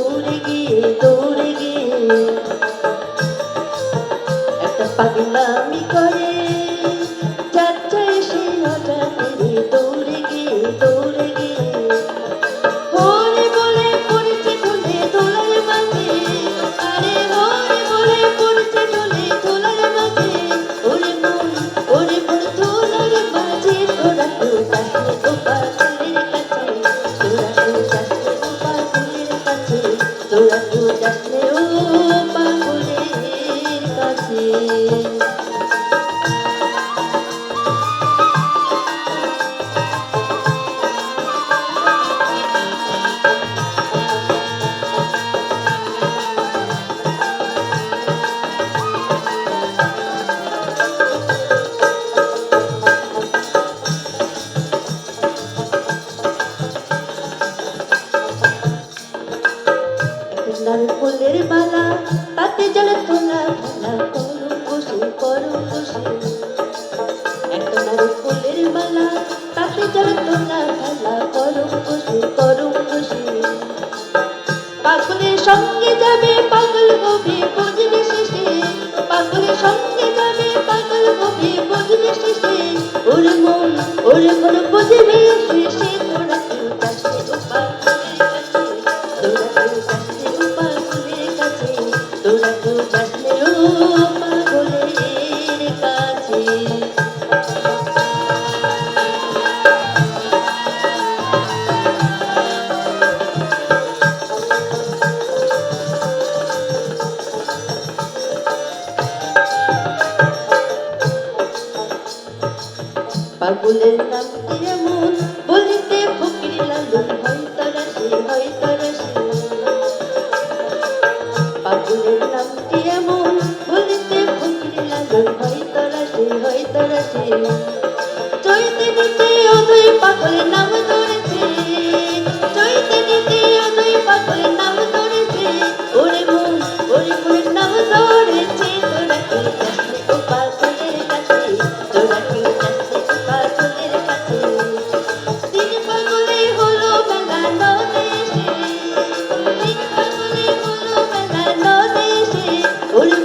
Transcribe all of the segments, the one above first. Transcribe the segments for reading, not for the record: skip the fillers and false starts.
দৌড়ে গিয়ে দৌড়ে গিয়ে একটা পাগলামি করে যাচ্ছে সে হঠাৎ করে দৌড়ে গিয়ে দৌড়ে গিয়ে হরে বলে পড়েছে ঢলে দোলার মাঝে আরে হরে বলে পড়েছে ঢলে দোলার মাঝে ওরে মন দোলার মাঝে তোরা তো যাসনে গোপাল ফুলের কাছে তোরা তো যাসনে গোপাল ফুলের কাছে তোরা তো যাসনে ও পাগলের কাছে লাল ফুলের মালা তাতে যেন তোলা খেলা করুন খুশি একটা লাল ফুলের মালা তাতে যেন তোলা খেলা করুন খুশি পাগলের সঙ্গে যাবে পাগল হবে বুঝবে শেষে পাগলের সঙ্গে যাবে পাগল হবে বুঝবে শেষে ওরে মন বুঝবে শেষে তোরা কেউ যাসনে গোপাল ফুলের কাছে তোরা কেউ যাসনে ও পাগলের কাছে পাগলের নাম কি এমন বলিতে ফকির লালন হয় তরাসে পাগলের নাম কি এমন বলিতে ফকির লালন হয় তরাসে চৈতে নিতে অদয় পাগলের নাম ধরেছে চৈতে নিতে অদয় পাগলের নাম ধরেছে ওরে মনের নাম ধরেছে তোরা কেউ যাসনে গোপাল ফুলের কাছে তোরা কেউ যাসনে গোপাল ফুলের কাছে তিন পাগলে হলো মেলা নদে এসে তিন পাগলে হলো মেলা নদে এসে ওরে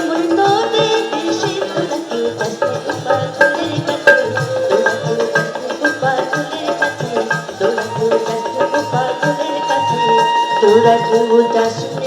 মন নদে এসে তোরা কেউ যাসনে গোপাল ফুলের কাছে তোরা কেউ যাসনে গোপাল ফুলের কাছে তোরা কেউ যাসনে গোপাল ফুলের কাছে তোরা কেউ যাসনে